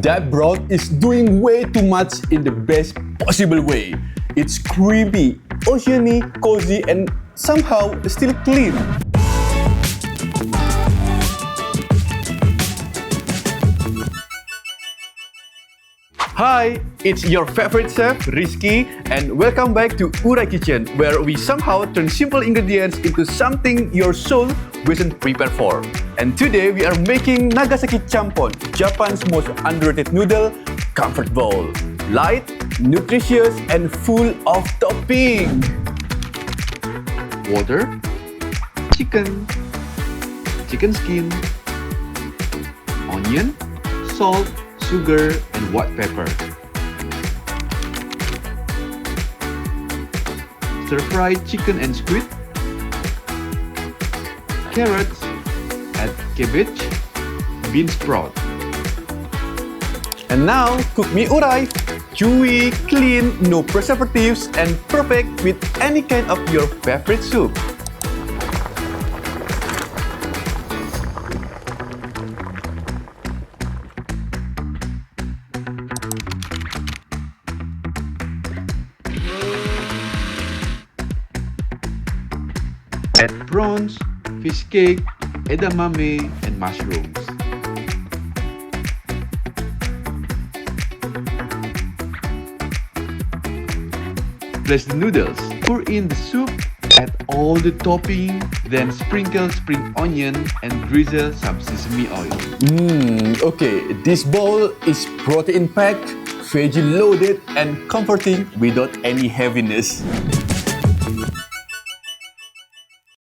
That broth is doing way too much in the best possible way. It's creamy, oceany, cozy, and somehow still clean. Hi, it's your favorite chef, Rizky, and welcome back to Urai Kitchen, where we somehow turn simple ingredients into something your soul wasn't prepared for. And today we are making Nagasaki Champon, Japan's most underrated noodle comfort bowl. Light, nutritious, and full of topping. Water, chicken skin, onion, salt, sugar, and white pepper. Stir-fried chicken and squid. Carrots, add cabbage, bean sprout. And now, cook Mi Urai. Chewy, clean, no preservatives, and perfect with any kind of your favorite soup. Add prawns, fish cake, edamame, and mushrooms. Place the noodles, pour in the soup, add all the topping, then sprinkle spring onion and drizzle some sesame oil. Okay, this bowl is protein-packed, veggie-loaded, and comforting without any heaviness.